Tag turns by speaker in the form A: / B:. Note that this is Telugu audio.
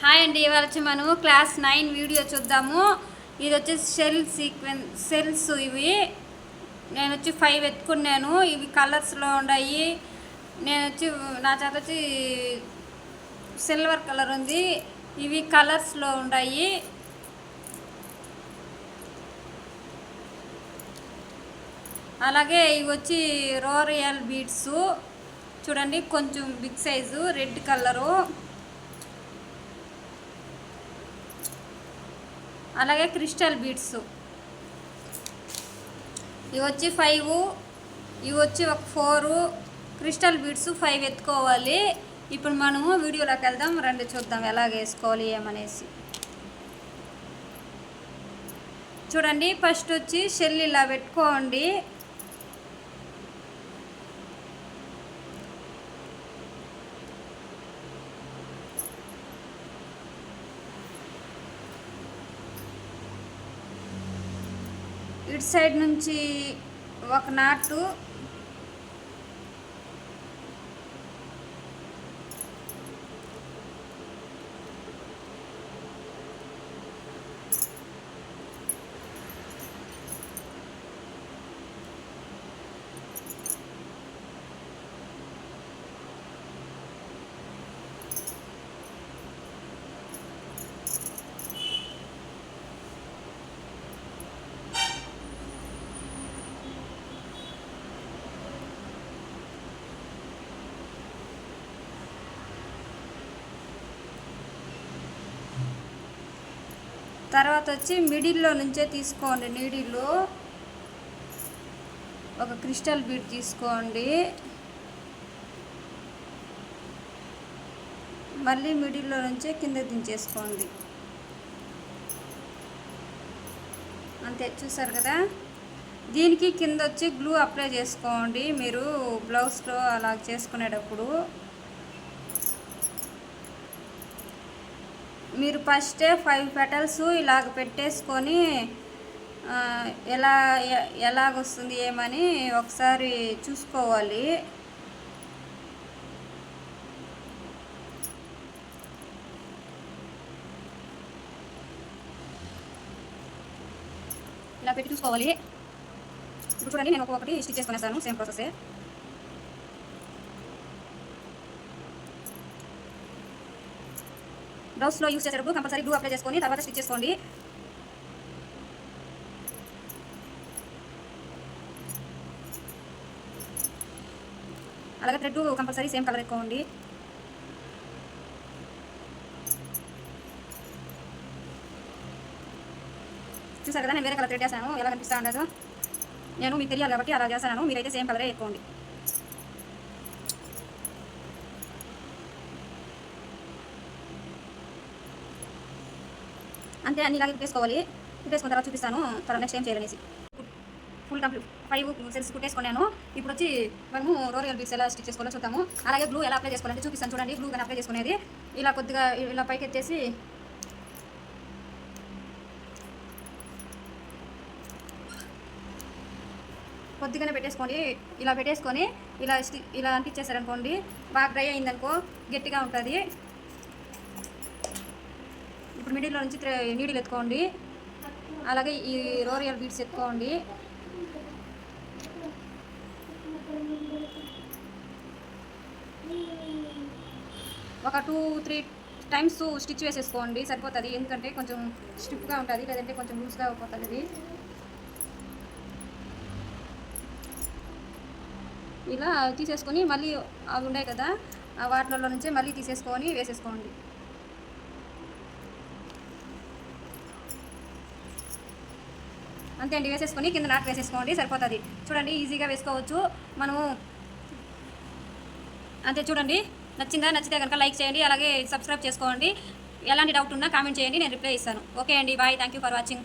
A: హాయ్ అండి, ఇవాళ వచ్చి మనము క్లాస్ 9 వీడియో చూద్దాము. ఇది వచ్చేసి సెల్స్ ఇవి. నేను వచ్చి 5 ఎత్తుకున్నాను. ఇవి కలర్స్లో ఉన్నాయి. నేను వచ్చి నా చేత వచ్చి సిల్వర్ కలర్ ఉంది. ఇవి కలర్స్లో ఉన్నాయి. అలాగే ఇవి వచ్చి రోరియల్ బీడ్స్ చూడండి, కొంచెం బిగ్ సైజు, రెడ్ కలరు. అలాగే క్రిస్టల్ బీడ్స్ ఇవి వచ్చి 5, ఇవి వచ్చి ఒక 4. Crystal beads 5 ఎత్తుకోవాలి. ఇప్పుడు మనము వీడియోలోకి వెళ్దాం, రండి చూద్దాం ఎలాగ వేసుకోవాలి ఏమనేసి. చూడండి, ఫస్ట్ వచ్చి షెల్ ఇలా పెట్టుకోండి. ఇటు సైడ్ నుంచి ఒక నాటు, తర్వాత వచ్చి మిడిల్లో నుంచే తీసుకోండి. నీడిలో ఒక క్రిస్టల్ బీడ్ తీసుకోండి. మళ్ళీ మిడిల్లో నుంచే కింద దించేసుకోండి. అంతే, చూసారు కదా. దీనికి కింద వచ్చి గ్లూ అప్లై చేసుకోండి మీరు బ్లౌజ్లో అలా చేసుకునేటప్పుడు. మీరు ఫస్టే 5 పెటల్స్ ఇలాగ పెట్టేసుకొని ఎలాగొస్తుంది ఏమని ఒకసారి చూసుకోవాలి. ఇలా పెట్టి చూసుకోవాలి. ఇప్పుడు చూడండి, నేను ఒక్కొక్కటి స్టిచ్ చేసుకునేస్తాను, సేమ్ ప్రాసెసే. బ్లౌజ్లో యూస్ చేసేటప్పుడు కంపల్సరీ గ్లూ అప్లై చేసుకొని తర్వాత స్టిచ్ చేసుకోండి. అలాగే థ్రెడ్ కంపల్సరీ సేమ్ కలర్ ఎత్తుకోండి. చూసారు కదా, నేను వేరే కలర్ థ్రెడ్ చేశాను. ఎలా కనిపిస్తా ఉండదు, నేను మీకు తెలియాలి కాబట్టి అలా చేశాను. మీరైతే సేమ్ కలరే ఎత్తుకోండి. అంతే, అన్ని ఇలాగే కుట్టేసుకోవాలి. కుట్టేసుకున్న తర్వాత చూపిస్తాను తర్వాత నెక్స్ట్ ఏం చేయాలనేసి. ఫుల్ కంప్లీట్ 5 సెల్స్ కుట్టేసుకున్నాను. ఇప్పుడు వచ్చి మనము రోరియల్ బీడ్స్ ఎలా స్టిచ్ చేసుకోవాలో చూద్దాము. అలాగే గ్లూ ఎలా అప్లై చేసుకోవాలంటే చూపిస్తాను. చూడండి, గ్లూ కానీ అప్లై చేసుకునేది ఇలా కొద్దిగా ఇలా పైకి ఎత్తేసి కొద్దిగానే పెట్టేసుకోండి. ఇలా పెట్టేసుకొని ఇలా అంటించేసారనుకోండి, బాగా డ్రై అయిందనుకో గట్టిగా ఉంటుంది. ఇప్పుడు మిడిల్లో నుంచి నీడిల్ ఎత్తుకోండి. అలాగే ఈ రోరియల్ బీడ్స్ ఎత్తుకోండి. ఒక 2-3 టైమ్స్ స్టిచ్ వేసేసుకోండి, సరిపోతుంది. ఎందుకంటే కొంచెం స్టిఫ్గా ఉంటుంది, లేదంటే కొంచెం లూజ్గా అయిపోతుంది. అది ఇలా తీసేసుకొని మళ్ళీ అవి ఉన్నాయి కదా, ఆ వాటిలో నుంచే మళ్ళీ తీసేసుకొని వేసేసుకోండి. అంతే అండి, వేసేసుకొని కింద నాట్ వేసేసుకోండి, సరిపోతుంది. చూడండి, ఈజీగా వేసుకోవచ్చు మనము. అంతే, చూడండి. నచ్చితే కనుక లైక్ చేయండి, అలాగే సబ్స్క్రైబ్ చేసుకోండి. ఎలాంటి డౌట్ ఉన్నా కామెంట్ చేయండి, నేను రిప్లై ఇస్తాను. ఓకే అండి, bye. Thank you for watching.